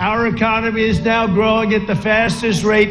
Our economy is now growing at the fastest rate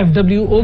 FWO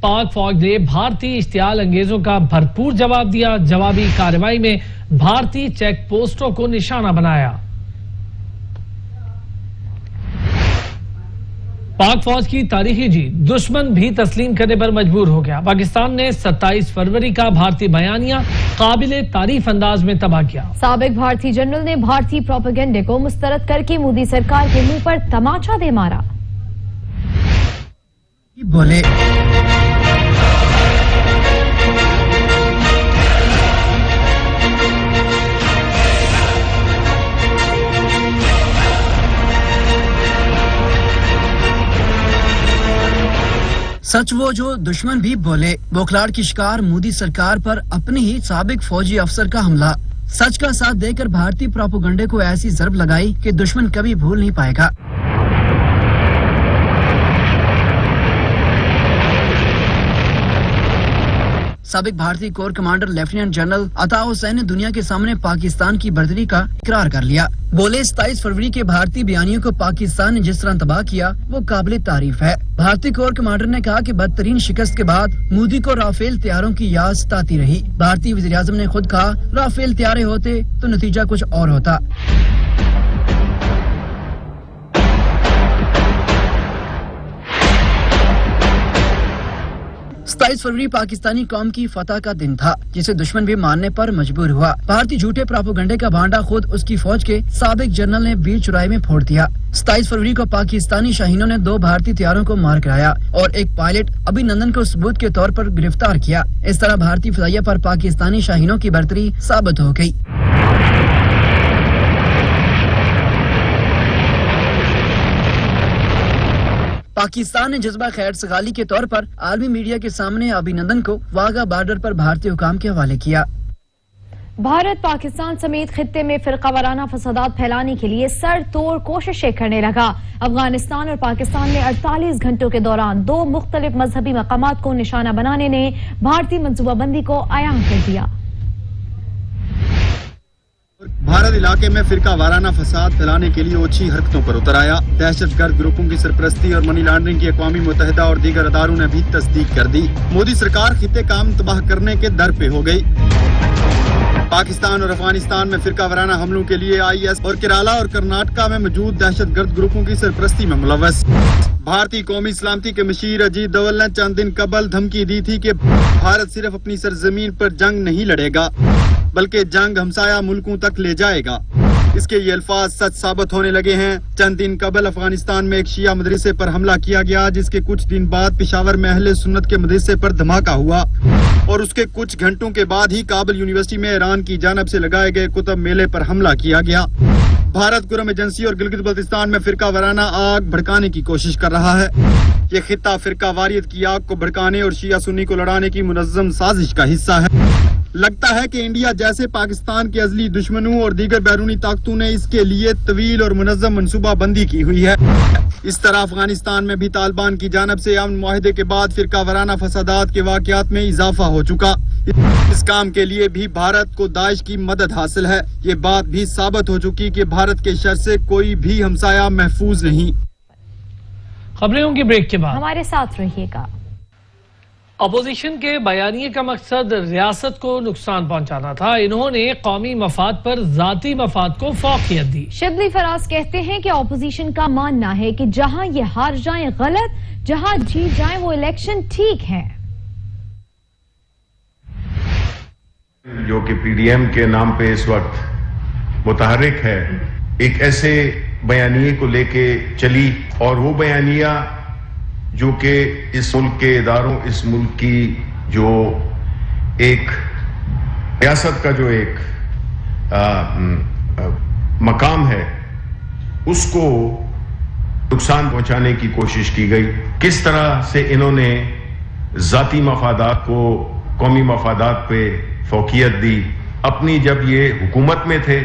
پاک فوج نے بھارتی اشتعال انگیزوں کا بھرپور جواب دیا. جوابی کارروائی میں بھارتی چیک پوسٹوں کو نشانہ بنایا. پاک فوج کی تاریخی جیت دشمن بھی تسلیم کرنے پر مجبور ہو گیا. پاکستان نے 27 فروری کا بھارتی بیانیہ قابل تعریف انداز میں تباہ کیا. سابق بھارتی جنرل نے بھارتی پروپیگنڈے کو مسترد کر کے مودی سرکار کے منہ پر تماچا دے مارا. بولے سچ وہ جو دشمن بھی بولے. بوکھلاڑ کی شکار مودی سرکار پر اپنی ہی سابق فوجی افسر کا حملہ. سچ کا ساتھ دے کر بھارتی پروپیگنڈے کو ایسی ضرب لگائی کہ دشمن کبھی بھول نہیں پائے گا. سابق بھارتی کور کمانڈر لیفٹیننٹ جنرل عطا حسین نے دنیا کے سامنے پاکستان کی برتری کا اقرار کر لیا. بولے 27 فروری کے بھارتی بیانیوں کو پاکستان نے جس طرح تباہ کیا وہ قابل تعریف ہے. بھارتی کور کمانڈر نے کہا کہ بدترین شکست کے بعد مودی کو رافیل طیاروں کی یاد ستاتی رہی. بھارتی وزیر اعظم نے خود کہا رافیل طیارے ہوتے تو نتیجہ کچھ اور ہوتا. فروری پاکستانی قوم کی فتح کا دن تھا جسے دشمن بھی ماننے پر مجبور ہوا. بھارتی جھوٹے پروپیگنڈے کا بھانڈا خود اس کی فوج کے سابق جنرل نے بیچ چوراہے میں پھوڑ دیا. 27 فروری کو پاکستانی شاہینوں نے 2 بھارتی طیاروں کو مار کرایا اور ایک پائلٹ ابھی نندن کو ثبوت کے طور پر گرفتار کیا. اس طرح بھارتی فضائیہ پر پاکستانی شاہینوں کی برتری ثابت ہو گئی. پاکستان نے جذبہ خیر سگالی کے طور پر عالمی میڈیا کے سامنے ابھی نندن کو واگا بارڈر پر بھارتی حکام کے حوالے کیا. بھارت پاکستان سمیت خطے میں فرقہ وارانہ فسادات پھیلانے کے لیے سر توڑ کوششیں کرنے لگا. افغانستان اور پاکستان میں 48 گھنٹوں کے دوران 2 مختلف مذہبی مقامات کو نشانہ بنانے نے بھارتی منصوبہ بندی کو عیاں کر دیا. بھارت علاقے میں فرقہ وارانہ فساد پھیلانے کے لیے اوچھی حرکتوں پر اتر آیا. دہشت گرد گروپوں کی سرپرستی اور منی لانڈرنگ کی اقوام متحدہ اور دیگر اداروں نے بھی تصدیق کر دی. مودی سرکار خطے کام تباہ کرنے کے در پہ ہو گئی. پاکستان اور افغانستان میں فرقہ وارانہ حملوں کے لیے IS اور کیرالہ اور کرناٹکا میں موجود دہشت گرد گروپوں کی سرپرستی میں ملوث. بھارتی قومی سلامتی کے مشیر اجیت دوول نے چند دن قبل دھمکی دی تھی کہ بھارت صرف اپنی سرزمین پر جنگ نہیں لڑے گا بلکہ جنگ ہمسایہ ملکوں تک لے جائے گا. اس کے یہ الفاظ سچ ثابت ہونے لگے ہیں. چند دن قبل افغانستان میں ایک شیعہ مدرسے پر حملہ کیا گیا جس کے کچھ دن بعد پشاور میں اہل سنت کے مدرسے پر دھماکہ ہوا اور اس کے کچھ گھنٹوں کے بعد ہی کابل یونیورسٹی میں ایران کی جانب سے لگائے گئے کتب میلے پر حملہ کیا گیا. بھارت گرم ایجنسی اور گلگت بلتستان میں فرقہ وارانہ آگ بھڑکانے کی کوشش کر رہا ہے. یہ خطہ فرقہ واریت کی آگ کو بھڑکانے اور شیعہ سنی کو لڑانے کی منظم سازش کا حصہ ہے. لگتا ہے کہ انڈیا جیسے پاکستان کے ازلی دشمنوں اور دیگر بیرونی طاقتوں نے اس کے لیے طویل اور منظم منصوبہ بندی کی ہوئی ہے. اس طرح افغانستان میں بھی طالبان کی جانب سے امن معاہدے کے بعد فرقہ وارانہ فسادات کے واقعات میں اضافہ ہو چکا. اس کام کے لیے بھی بھارت کو داعش کی مدد حاصل ہے. یہ بات بھی ثابت ہو چکی کہ بھارت کے شر سے کوئی بھی ہمسایہ محفوظ نہیں. خبروں کے بریک کے بعد ہمارے ساتھ رہیے گا. اپوزیشن کے بیانیے کا مقصد ریاست کو نقصان پہنچانا تھا. انہوں نے قومی مفاد پر ذاتی مفاد کو فوقیت دی. شبلی فراز کہتے ہیں کہ اپوزیشن کا ماننا ہے کہ جہاں یہ ہار جائیں غلط, جہاں جیت جائیں وہ الیکشن ٹھیک ہے. جو کہ PDM کے نام پہ اس وقت متحرک ہے, ایک ایسے بیانیے کو لے کے چلی اور وہ بیانیہ جو کہ اس ملک کے اداروں, اس ملک کی جو ایک ریاست کا جو ایک مقام ہے اس کو نقصان پہنچانے کی کوشش کی گئی. کس طرح سے انہوں نے ذاتی مفادات کو قومی مفادات پہ فوقیت دی. اپنی جب یہ حکومت میں تھے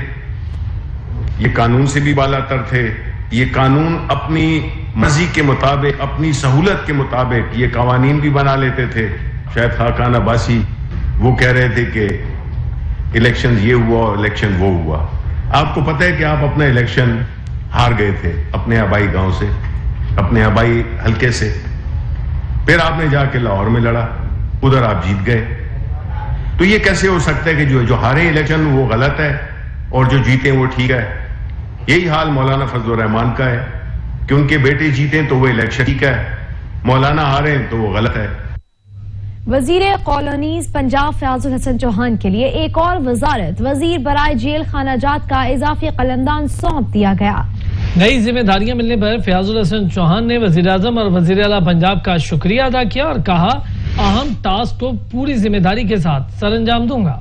یہ قانون سے بھی بالا تر تھے. یہ قانون اپنی مرضی کے مطابق, اپنی سہولت کے مطابق یہ قوانین بھی بنا لیتے تھے. شاید خاقان عباسی وہ کہہ رہے تھے کہ الیکشن یہ ہوا اور الیکشن وہ ہوا. آپ کو پتہ ہے کہ آپ اپنا الیکشن ہار گئے تھے اپنے آبائی گاؤں سے, اپنے آبائی حلقے سے. پھر آپ نے جا کے لاہور میں لڑا, ادھر آپ جیت گئے. تو یہ کیسے ہو سکتا ہے کہ جو ہارے الیکشن وہ غلط ہے اور جو جیتے وہ ٹھیک ہے؟ یہی حال مولانا فضل الرحمان کا ہے کہ ان کے بیٹے جیتے تو وہ الیکشن ٹھیک ہے, مولانا ہارے تو وہ غلط ہے. وزیر کالونیز پنجاب فیاض الحسن چوہان کے لیے ایک اور وزارت وزیر برائے جیل خانہ جات کا اضافی قلمدان سونپ دیا گیا. نئی ذمہ داریاں ملنے پر فیاض الحسن چوہان نے وزیر اعظم اور وزیر اعلیٰ پنجاب کا شکریہ ادا کیا اور کہا اہم ٹاسک کو پوری ذمہ داری کے ساتھ سر انجام دوں گا.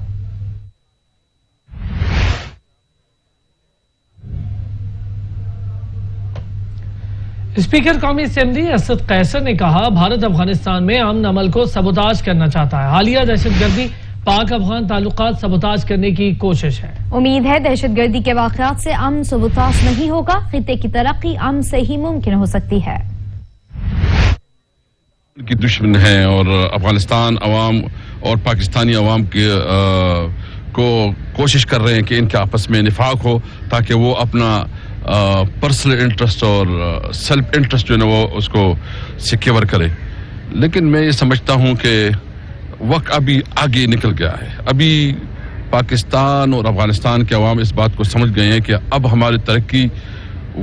اسپیکر قومی اسمبلی اسد قیصر نے کہا بھارت افغانستان میں امن عمل کو سبوتاژ کرنا چاہتا ہے. حالیہ دہشت گردی پاک افغان تعلقات سبوتاژ کرنے کی کوشش ہے. امید ہے دہشت گردی کے واقعات سے امن سبوتاژ نہیں ہوگا. خطے کی ترقی امن سے ہی ممکن ہو سکتی ہے. کی دشمن ہیں اور افغانستان عوام اور پاکستانی عوام کو کوشش کر رہے ہیں کہ ان کے آپس میں نفاق ہو تاکہ وہ اپنا پرسنل انٹرسٹ اور سیلف انٹرسٹ جو ہے نا وہ اس کو سیکیور کرے. لیکن میں یہ سمجھتا ہوں کہ وقت ابھی آگے نکل گیا ہے. ابھی پاکستان اور افغانستان کے عوام اس بات کو سمجھ گئے ہیں کہ اب ہماری ترقی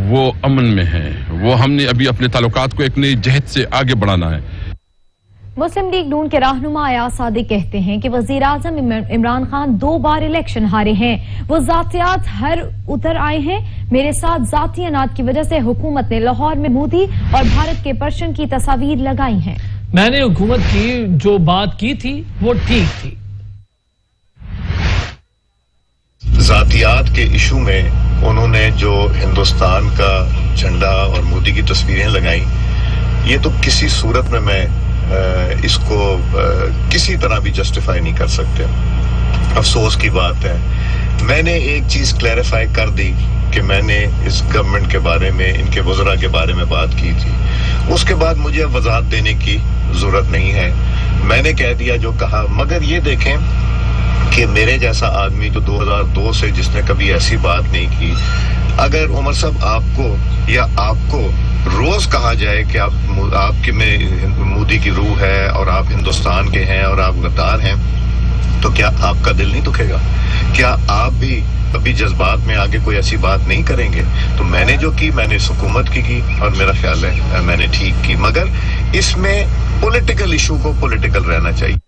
وہ امن میں ہے. وہ ہم نے ابھی اپنے تعلقات کو ایک نئی جہت سے آگے بڑھانا ہے. مسلم لیگ نون کے رہنما ایاز صادق کہتے ہیں کہ وزیر اعظم عمران خان 2 بار الیکشن ہارے ہیں. وہ ذاتیات ہر اتر آئے ہیں. میرے ساتھ ذاتی اناج کی وجہ سے حکومت نے لاہور میں مودی اور بھارت کے پرچم کی تصاویر لگائی ہیں. میں نے حکومت کی جو بات کی تھی وہ ٹھیک تھی. ذاتیات کے ایشو میں انہوں نے جو ہندوستان کا جھنڈا اور مودی کی تصویریں لگائیں, یہ تو کسی صورت میں اس کو کسی طرح بھی جسٹیفائی نہیں کر سکتے. افسوس کی بات ہے. میں نے ایک چیز کلیریفائی کر دی کہ میں نے اس گورنمنٹ کے بارے میں, ان کے وزراء کے بارے میں بات کی تھی. اس کے بعد مجھے وضاحت دینے کی ضرورت نہیں ہے. میں نے کہہ دیا جو کہا. مگر یہ دیکھیں کہ میرے جیسا آدمی جو 2002 سے جس نے کبھی ایسی بات نہیں کی, اگر عمر صاحب آپ کو یا آپ کو روز کہا جائے کہ آپ کے میں مودی کی روح ہے اور آپ ہندوستان کے ہیں اور آپ غدار ہیں, تو کیا آپ کا دل نہیں دکھے گا؟ کیا آپ بھی کبھی جذبات میں آگے کوئی ایسی بات نہیں کریں گے؟ تو میں نے جو کی, میں نے اس حکومت کی اور میرا خیال ہے میں نے ٹھیک کی. مگر اس میں پولیٹیکل ایشو کو پولیٹیکل رہنا چاہیے.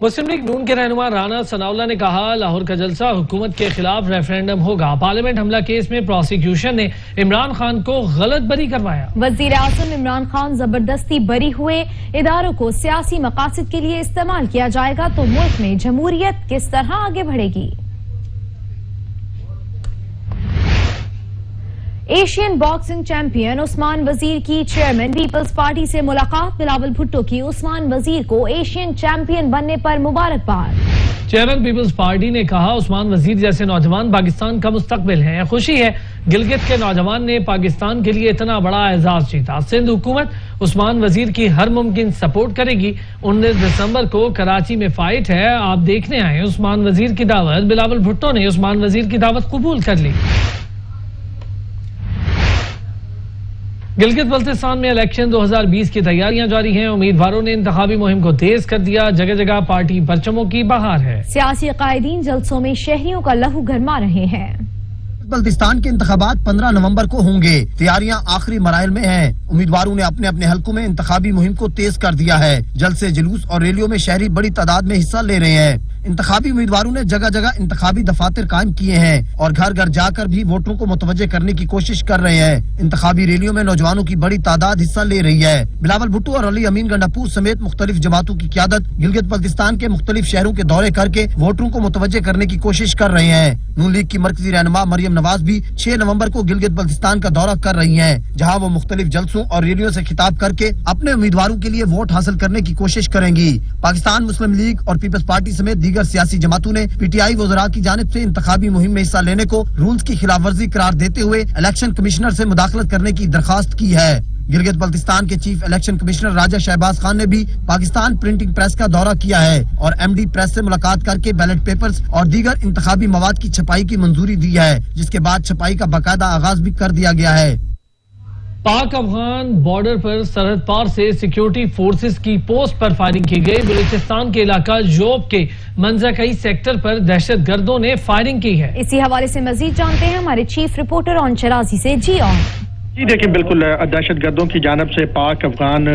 مسلم لیگ نون کے رہنما رانا ثناءاللہ نے کہا لاہور کا جلسہ حکومت کے خلاف ریفرینڈم ہوگا. پارلیمنٹ حملہ کیس میں پروسیکیوشن نے عمران خان کو غلط بری کروایا. وزیر اعظم عمران خان زبردستی بری ہوئے. اداروں کو سیاسی مقاصد کے لیے استعمال کیا جائے گا تو ملک میں جمہوریت کس طرح آگے بڑھے گی؟ ایشین باکسنگ چیمپئن عثمان وزیر کی چیئرمین پیپلز پارٹی سے ملاقات. بلاول بھٹو کی عثمان وزیر کو ایشین چیمپئن بننے پر مبارکباد. چیئرمین پیپلز پارٹی نے کہا عثمان وزیر جیسے نوجوان پاکستان کا مستقبل ہیں. خوشی ہے گلگت کے نوجوان نے پاکستان کے لیے اتنا بڑا اعزاز جیتا. سندھ حکومت عثمان وزیر کی ہر ممکن سپورٹ کرے گی. 19 دسمبر کو کراچی میں فائٹ ہے, آپ دیکھنے آئے. عثمان وزیر کی دعوت. بلاول بھٹو نے عثمان وزیر کی دعوت قبول کر لی. گلگت بلتستان میں الیکشن 2020 کی تیاریاں جاری ہیں. امیدواروں نے انتخابی مہم کو تیز کر دیا. جگہ جگہ پارٹی پرچموں کی بہار ہے. سیاسی قائدین جلسوں میں شہریوں کا لہو گرما رہے ہیں. بلتستان کے انتخابات 15 نومبر کو ہوں گے. تیاریاں آخری مراحل میں ہیں. امیدواروں نے اپنے اپنے حلقوں میں انتخابی مہم کو تیز کر دیا ہے. جلسے, جلوس اور ریلیوں میں شہری بڑی تعداد میں حصہ لے رہے ہیں. انتخابی امیدواروں نے جگہ جگہ انتخابی دفاتر قائم کیے ہیں اور گھر گھر جا کر بھی ووٹروں کو متوجہ کرنے کی کوشش کر رہے ہیں. انتخابی ریلیوں میں نوجوانوں کی بڑی تعداد حصہ لے رہی ہے. بلاول بھٹو اور علی امین گنڈاپور سمیت مختلف جماعتوں کی قیادت گلگت بلتستان کے مختلف شہروں کے دورے کر کے ووٹروں کو متوجہ کرنے کی کوشش کر رہے ہیں. نون لیگ کی مرکزی رہنما مریم نواز بھی 6 نومبر کو گلگت بلتستان کا دورہ کر رہی ہیں, جہاں وہ مختلف جلسوں اور ریلیوں سے خطاب کر کے اپنے امیدواروں کے لیے ووٹ حاصل کرنے کی کوشش کریں گی. پاکستان مسلم لیگ اور پیپلز پارٹی سمیت دیگر سیاسی جماعتوں نے پی ٹی آئی وزراء کی جانب سے انتخابی مہم میں حصہ لینے کو رولز کی خلاف ورزی قرار دیتے ہوئے الیکشن کمشنر سے مداخلت کرنے کی درخواست کی ہے. گلگت بلتستان کے چیف الیکشن کمشنر راجہ شہباز خان نے بھی پاکستان پرنٹنگ پریس کا دورہ کیا ہے اور ایم ڈی پریس سے ملاقات کر کے بیلٹ پیپرز اور دیگر انتخابی مواد کی چھپائی کی منظوری دی ہے, جس کے بعد چھپائی کا باقاعدہ آغاز بھی کر دیا گیا ہے. پاک افغان بارڈر پر سرحد پار سے سیکیورٹی فورسز کی پوسٹ پر فائرنگ کی گئی. بلوچستان کے علاقہ جوب کے منزاکئی سیکٹر پر دہشت گردوں نے فائرنگ کی ہے. اسی حوالے سے مزید جانتے ہیں ہمارے چیف رپورٹر اون چرازی سے. جی دیکھیں بالکل دہشت گردوں کی جانب سے پاک افغان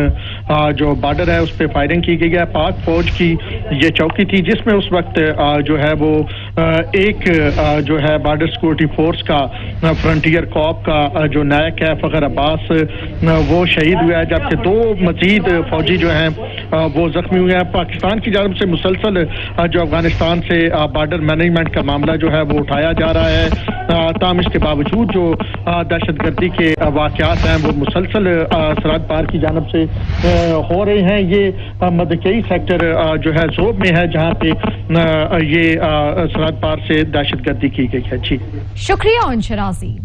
جو بارڈر ہے اس پہ فائرنگ کی گئی ہے. پاک فوج کی یہ چوکی تھی جس میں اس وقت جو ہے وہ ایک جو ہے بارڈر سیکورٹی فورس کا فرنٹیئر کاپ کا جو نائک ہے فخر عباس وہ شہید ہوا ہے، جبکہ دو مزید فوجی جو ہیں وہ زخمی ہوئے ہیں. پاکستان کی جانب سے مسلسل جو افغانستان سے بارڈر مینجمنٹ کا معاملہ جو ہے وہ اٹھایا جا رہا ہے. تاہم اس کے باوجود جو دہشت گردی کے واقعات ہیں وہ مسلسل سرحد پار کی جانب سے ہو رہے ہیں. یہ مدکئی سیکٹر جو ہے زوب میں ہے جہاں پہ یہ سرحد پار سے دہشت گردی کی گئی ہے. جی شکریہ اون شرازی.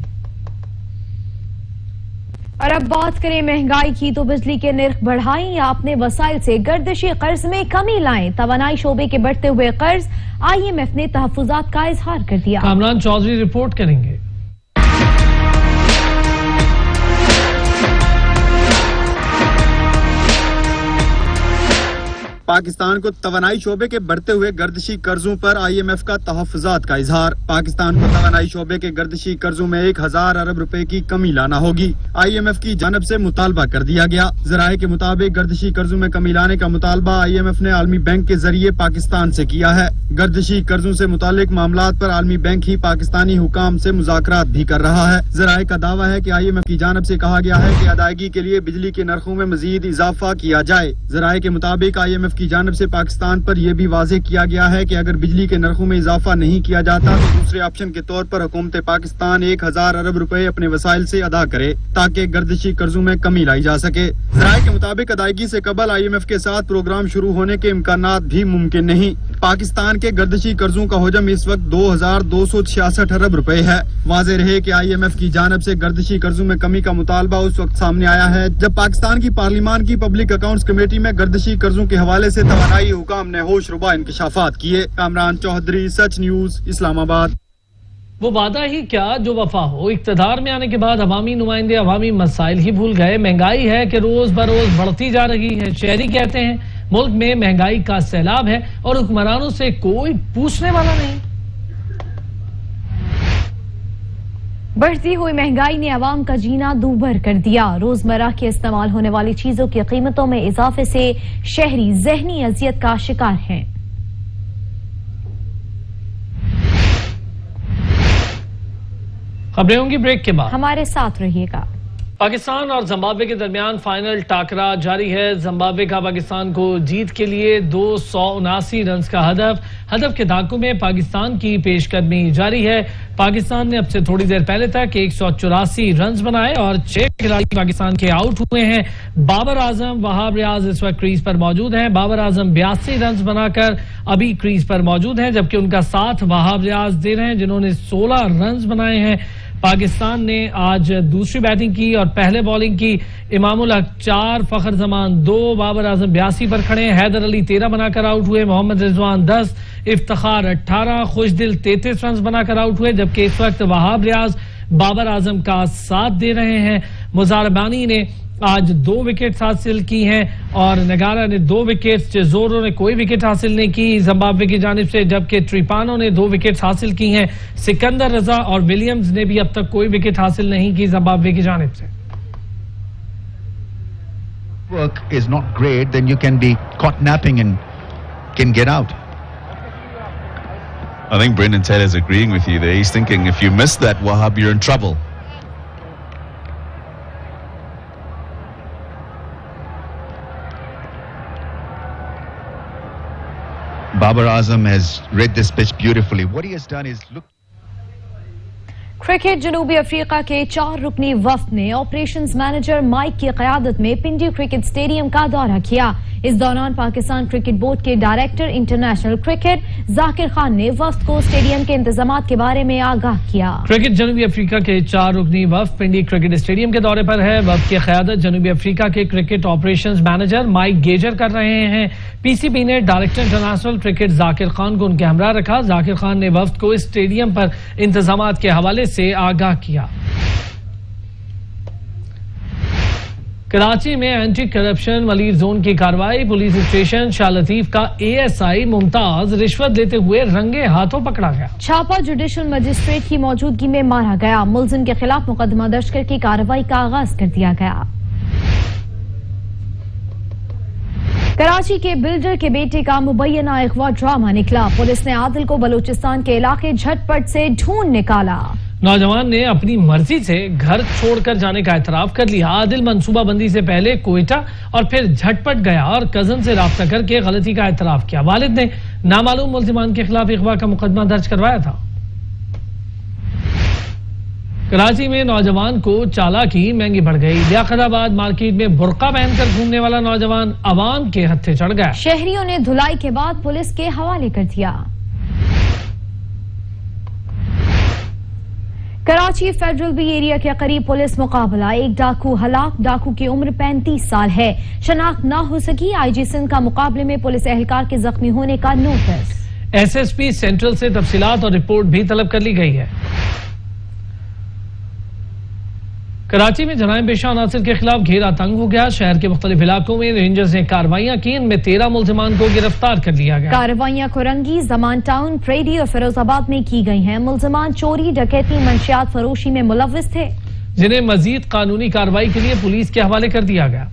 اور اب بات کریں مہنگائی کی تو بجلی کے نرخ بڑھائیں یا اپنے وسائل سے گردشی قرض میں کمی لائیں. توانائی شعبے کے بڑھتے ہوئے قرض IMF نے تحفظات کا اظہار کر دیا. کامران چودھری رپورٹ کریں گے. پاکستان کو توانائی شعبے کے بڑھتے ہوئے گردشی قرضوں پر IMF کا تحفظات کا اظہار. پاکستان کو توانائی شعبے کے گردشی قرضوں میں 1000 ارب روپے کی کمی لانا ہوگی. IMF کی جانب سے مطالبہ کر دیا گیا. ذرائع کے مطابق گردشی قرضوں میں کمی لانے کا مطالبہ IMF نے عالمی بینک کے ذریعے پاکستان سے کیا ہے. گردشی قرضوں سے متعلق معاملات پر عالمی بینک ہی پاکستانی حکام سے مذاکرات بھی کر رہا ہے. ذرائع کا دعویٰ ہے کہ IMF کی جانب سے کہا گیا ہے کہ ادائیگی کے لیے بجلی کے نرخوں میں مزید اضافہ کیا جائے. ذرائع کے مطابق IMF کی جانب سے پاکستان پر یہ بھی واضح کیا گیا ہے کہ اگر بجلی کے نرخوں میں اضافہ نہیں کیا جاتا تو دوسرے آپشن کے طور پر حکومت پاکستان 1000 ارب روپے اپنے وسائل سے ادا کرے تاکہ گردشی قرضوں میں کمی لائی جا سکے. ذرائع کے مطابق ادائیگی سے قبل IMF کے ساتھ پروگرام شروع ہونے کے امکانات بھی ممکن نہیں. پاکستان کے گردشی قرضوں کا حجم اس وقت 2266 ارب روپے ہے. واضح رہے کہ IMF کی جانب سے گردشی قرضوں میں کمی کا مطالبہ اس وقت سامنے آیا ہے جب پاکستان کی پارلیمان کی پبلک اکاؤنٹس کمیٹی میں گردشی قرضوں کے حوالے سے توانائی حکام نے ہوش ربا انکشافات کیے. کامران چودھری، سچ نیوز، اسلام آباد. وہ وعدہ ہی کیا جو وفا ہو. اقتدار میں آنے کے بعد عوامی نمائندے عوامی مسائل ہی بھول گئے. مہنگائی ہے کہ روز بروز بڑھتی جا رہی ہے. شہری کہتے ہیں ملک میں مہنگائی کا سیلاب ہے اور حکمرانوں سے کوئی پوچھنے والا نہیں. بڑھتی ہوئی مہنگائی نے عوام کا جینا دوبھر کر دیا. روزمرہ کے استعمال ہونے والی چیزوں کی قیمتوں میں اضافے سے شہری ذہنی اذیت کا شکار ہیں. خبریں ہوں گی بریک کے بعد، ہمارے ساتھ رہیے گا. پاکستان اور زمبابوے کے درمیان فائنل ٹاکرا جاری ہے. زمبابوے کا پاکستان کو جیت کے لیے 279 رنز کا ہدف کے دھاکوں میں پاکستان کی پیش قدمی جاری ہے. پاکستان نے اب سے تھوڑی دیر پہلے تک 184 رنز بنائے اور 6 کھلاڑی پاکستان کے آؤٹ ہوئے ہیں. بابر اعظم، وہاب ریاض اس وقت کریز پر موجود ہیں. بابر اعظم 82 رنز بنا کر ابھی کریز پر موجود ہیں جبکہ ان کا ساتھ وہاب ریاض دے رہے ہیں جنہوں نے 16 رنز بنائے ہیں. پاکستان نے آج دوسری بیٹنگ کی اور پہلے بالنگ کی. امام الحق 4، فخر زمان 2، بابر اعظم 82 پر کھڑے ہیں. حیدر علی 13 بنا کر آؤٹ ہوئے. محمد رضوان 10، افتخار 18، خوشدل 33 رنز بنا کر آؤٹ ہوئے جبکہ اس وقت وہاب ریاض بابر اعظم کا ساتھ دے رہے ہیں. مزاربانی نے آج 2 وکٹس حاصل کی ہیں اور نگارا نے 2 وکٹس. چیزورو نے کوئی وکٹ حاصل نہیں کی زمبابوے کی جانب سے جبکہ ٹریپانو نے 2 وکٹس حاصل کی ہیں. سکندر رضا اور ولیمز نے بھی اب تک کوئی وکٹ حاصل نہیں کی زمبابوے کی جانب سے. Work is not great, then you can be caught napping and can get out. I think Brendan Taylor's agreeing with you there. He's thinking if you miss that, Wahab, you're in trouble. Babar Azam has read this pitch beautifully. What he has done is look. Cricket جنوبی افریقہ کے 4 رکنی وفد نے operations manager mic کی قیادت میں Pindi cricket stadium کا دورہ کیا. اس دوران پاکستان کرکٹ بورڈ کے ڈائریکٹر انٹرنیشنل کرکٹ ذاکر خان نے وفد کو اسٹیڈیم کے انتظامات کے بارے میں آگاہ کیا. کرکٹ جنوبی افریقہ کے 4 رکنی وفد پنڈی کرکٹ اسٹیڈیم کے دورے پر ہے. وفد کی قیادت جنوبی افریقہ کے کرکٹ آپریشنز مینیجر مائک گیجر کر رہے ہیں. پی سی بی نے ڈائریکٹر انٹرنیشنل کرکٹ ذاکر خان کو ان کے ہمراہ رکھا. ذاکر خان نے وفد کو اس اسٹیڈیم پر انتظامات کے حوالے سے آگاہ کیا. کراچی میں اینٹی کرپشن ملیر زون کی کارروائی، پولیس اسٹیشن شاہ لطیف کا ASI ممتاز رشوت لیتے ہوئے رنگے ہاتھوں پکڑا گیا۔ چھاپا جوڈیشل مجسٹریٹ کی موجودگی میں مارا گیا، ملزم کے خلاف مقدمہ درج کر کے کارروائی کا آغاز کر دیا گیا۔ کراچی کے بلڈر کے بیٹے کا مبینہ اغوا ڈرامہ نکلا، پولیس نے عادل کو بلوچستان کے علاقے جھٹ پٹ سے ڈھونڈ نکالا۔ نوجوان نے اپنی مرضی سے گھر چھوڑ کر جانے کا اعتراف کر لیا۔ عادل منصوبہ بندی سے پہلے کوئٹہ اور پھر جھٹ پٹ گیا اور کزن سے رابطہ کر کے غلطی کا اعتراف کیا۔ والد نے نامعلوم ملزمان کے خلاف اغوا کا مقدمہ درج کروایا تھا۔ کراچی میں نوجوان کو چالاکی مہنگی پڑ گئی، لیاقت آباد مارکیٹ میں برقع پہن کر گھومنے والا نوجوان عوام کے ہتھے چڑھ گیا۔ شہریوں نے دھلائی کے بعد پولیس کے حوالے کر دیا۔ کراچی فیڈرل بی ایریا کے قریب پولیس مقابلہ، ایک ڈاکو ہلاک، ڈاکو کی عمر 35 سال ہے، شناخت نہ ہو سکی۔ IG سندھ کا مقابلے میں پولیس اہلکار کے زخمی ہونے کا نوٹس۔ SSP سینٹرل سے تفصیلات اور رپورٹ بھی طلب کر لی گئی ہے۔ کراچی میں جرائم پیشہ عناصر کے خلاف گھیرا تنگ ہو گیا، شہر کے مختلف علاقوں میں رینجرز نے کارروائیاں کی، ان میں 13 ملزمان کو گرفتار کر لیا گیا۔ کارروائیاں کورنگی، زمان ٹاؤن، پریڈی اور فیروز آباد میں کی گئی ہیں۔ ملزمان چوری، ڈکیتی، منشیات فروشی میں ملوث تھے، جنہیں مزید قانونی کارروائی کے لیے پولیس کے حوالے کر دیا گیا۔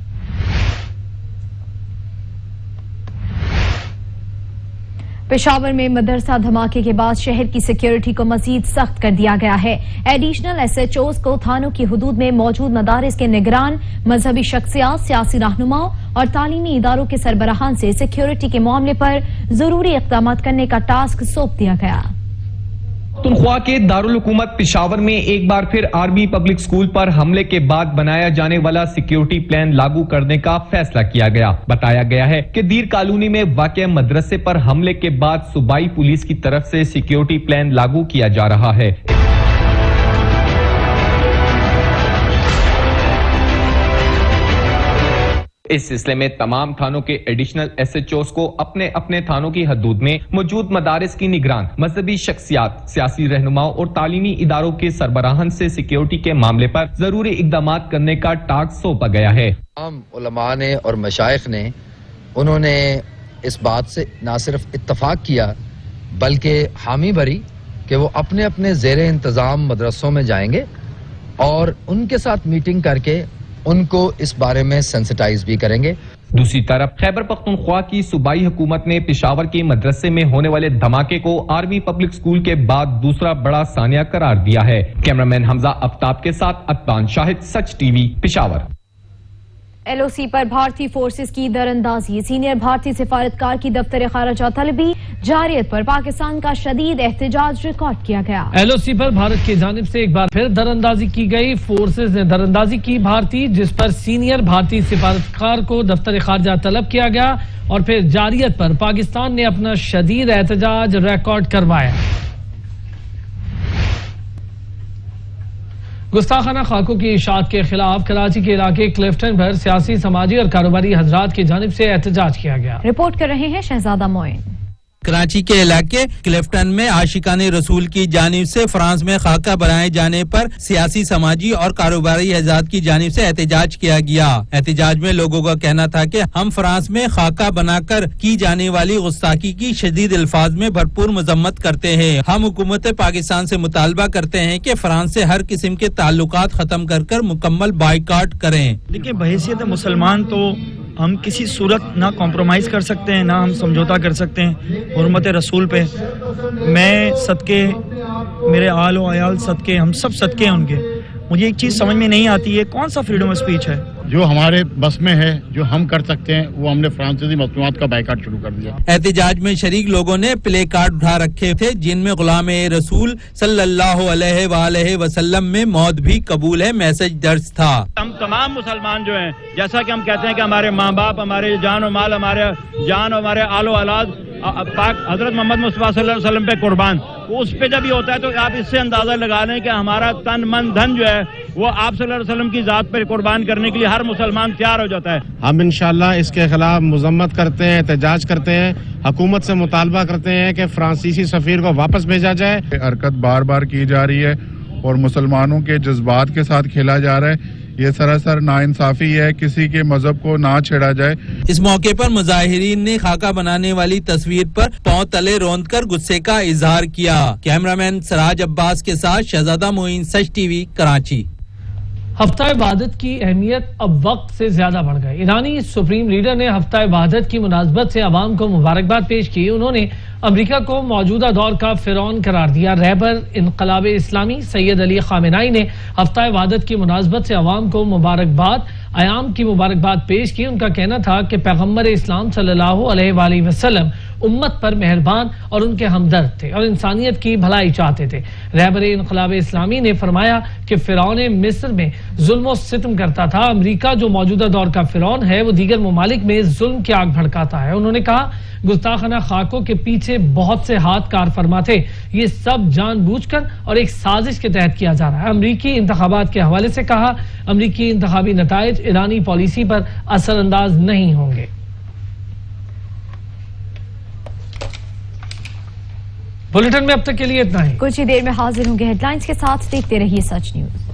پشاور میں مدرسہ دھماکے کے بعد شہر کی سیکیورٹی کو مزید سخت کر دیا گیا ہے۔ ایڈیشنل SHOs کو تھانوں کی حدود میں موجود مدارس کے نگران، مذہبی شخصیات، سیاسی رہنماؤں اور تعلیمی اداروں کے سربراہان سے سیکیورٹی کے معاملے پر ضروری اقدامات کرنے کا ٹاسک سونپ دیا گیا۔ پختونخوا کے دارالحکومت پشاور میں ایک بار پھر آرمی پبلک سکول پر حملے کے بعد بنایا جانے والا سیکیورٹی پلان لاگو کرنے کا فیصلہ کیا گیا۔ بتایا گیا ہے کہ دیر کالونی میں واقع مدرسے پر حملے کے بعد صوبائی پولیس کی طرف سے سیکیورٹی پلان لاگو کیا جا رہا ہے۔ اس سلسلے میں تمام تھانوں کے ایڈیشنل SHOs کو اپنے اپنے تھانوں کی حدود میں موجود مدارس کی نگران، مذہبی شخصیات، سیاسی رہنماؤں اور تعلیمی اداروں کے سربراہان سے سیکیورٹی کے معاملے پر ضروری اقدامات کرنے کا ٹاسک سونپا گیا ہے۔ تمام علماء نے اور مشائخ نے انہوں نے اس بات سے نہ صرف اتفاق کیا بلکہ حامی بھری کہ وہ اپنے اپنے زیر انتظام مدرسوں میں جائیں گے اور ان کے ساتھ میٹنگ کر کے ان کو اس بارے میں سینسٹائز بھی کریں گے۔ دوسری طرف خیبر پختونخوا کی صوبائی حکومت نے پشاور کے مدرسے میں ہونے والے دھماکے کو آرمی پبلک سکول کے بعد دوسرا بڑا سانحہ قرار دیا ہے۔ کیمرامین حمزہ آفتاب کے ساتھ اتبان شاہد، سچ ٹی وی، پشاور۔ LOC پر بھارتی فورسز کی دراندازی، سینئر بھارتی سفارتکار کی دفتر خارجہ طلبی، جارحیت پر پاکستان کا شدید احتجاج ریکارڈ کیا گیا۔ LOC پر بھارت کی جانب سے ایک بار پھر دراندازی کی گئی، فورسز نے دراندازی کی بھارتی، جس پر سینئر بھارتی سفارتکار کو دفتر خارجہ طلب کیا گیا اور پھر جارحیت پر پاکستان نے اپنا شدید احتجاج ریکارڈ کروایا۔ گستاخانہ خاکوں کی اشاعت کے خلاف کراچی کے علاقے کلفٹن پر سیاسی، سماجی اور کاروباری حضرات کی جانب سے احتجاج کیا گیا۔ رپورٹ کر رہے ہیں شہزادہ معین۔ کراچی کے علاقے کلفٹن میں عاشقان رسول کی جانب سے فرانس میں خاکہ بنائے جانے پر سیاسی، سماجی اور کاروباری حضرات کی جانب سے احتجاج کیا گیا۔ احتجاج میں لوگوں کا کہنا تھا کہ ہم فرانس میں خاکہ بنا کر کی جانے والی گستاخی کی شدید الفاظ میں بھرپور مذمت کرتے ہیں۔ ہم حکومت پاکستان سے مطالبہ کرتے ہیں کہ فرانس سے ہر قسم کے تعلقات ختم کر کر مکمل بائیکاٹ کریں۔ دیکھیں، بحیثیت مسلمان تو ہم کسی صورت نہ کمپرومائز کر سکتے ہیں، نہ ہم سمجھوتا کر سکتے ہیں حرمت رسول پہ۔ میں صدقے، میرے آل و عیال صدقے، ہم سب صدقے ہیں ان کے۔ مجھے ایک چیز سمجھ میں نہیں آتی ہے، کون سا فریڈم آف اسپیچ ہے؟ جو ہمارے بس میں ہے، جو ہم کر سکتے ہیں، وہ ہم نے فرانسیسی مصنوعات کا بائیکاٹ شروع کر دیا۔ احتجاج میں شریک لوگوں نے پلے کارڈ اٹھا رکھے تھے جن میں غلام رسول صلی اللہ علیہ وآلہ وسلم میں موت بھی قبول ہے میسج درج تھا۔ ہم تمام مسلمان جو ہیں، جیسا کہ ہم کہتے ہیں کہ ہمارے ماں باپ، ہمارے جان و مال، ہمارے جان، ہمارے آل و اولاد پاک حضرت محمد مصطفیٰ صلی اللہ علیہ وسلم پہ قربان، اس پہ جب یہ ہوتا ہے تو آپ اس سے اندازہ لگا لیں کہ ہمارا تن من دھن جو ہے وہ آپ صلی اللہ علیہ وسلم کی ذات پر قربان کرنے کے لیے ہر مسلمان تیار ہو جاتا ہے۔ ہم انشاءاللہ اس کے خلاف مذمت کرتے ہیں، احتجاج کرتے ہیں، حکومت سے مطالبہ کرتے ہیں کہ فرانسیسی سفیر کو واپس بھیجا جائے۔ حرکت بار بار کی جا رہی ہے اور مسلمانوں کے جذبات کے ساتھ کھیلا جا رہا ہے۔ یہ سراسر ناانصافی ہے، کسی کے مذہب کو نہ چھیڑا جائے۔ اس موقع پر مظاہرین نے خاکہ بنانے والی تصویر پر پاؤں تلے روند کر غصے کا اظہار کیا۔ کیمرامین سراج عباس کے ساتھ شہزادہ معین، سچ ٹی وی، کراچی۔ ہفتہ عبادت کی اہمیت اب وقت سے زیادہ بڑھ گئی۔ ایرانی سپریم لیڈر نے ہفتہ عبادت کی مناسبت سے عوام کو مبارکباد پیش کی۔ انہوں نے امریکہ کو موجودہ دور کا فرعون قرار دیا۔ رہبر انقلاب اسلامی سید علی خامنہئی نے ہفتہ عبادت کی مناسبت سے عوام کو عیام کی مبارکباد پیش کی۔ ان کا کہنا تھا کہ پیغمبر اسلام صلی اللہ علیہ وآلہ وسلم امت پر مہربان اور ان کے ہمدرد تھے اور انسانیت کی بھلائی چاہتے تھے۔ رہبر انقلاب اسلامی نے فرمایا کہ فرعون مصر میں ظلم و ستم کرتا تھا۔ امریکہ جو موجودہ دور کا فرعون ہے وہ دیگر ممالک میں ظلم کی آگ بھڑکاتا ہے۔ انہوں نے کہا گستاخانہ خاکوں کے پیچھے بہت سے ہاتھ کار فرما تھے، یہ سب جان بوجھ کر اور ایک سازش کے تحت کیا جا رہا ہے۔ امریکی انتخابات کے حوالے سے کہا امریکی انتخابی نتائج ایرانی پالیسی پر اثر انداز نہیں ہوں گے۔ بلیٹن میں اب تک کے لیے اتنا ہی، کچھ ہی دیر میں حاضر ہوں گے ہیڈ لائنز کے ساتھ، دیکھتے رہیے سچ نیوز۔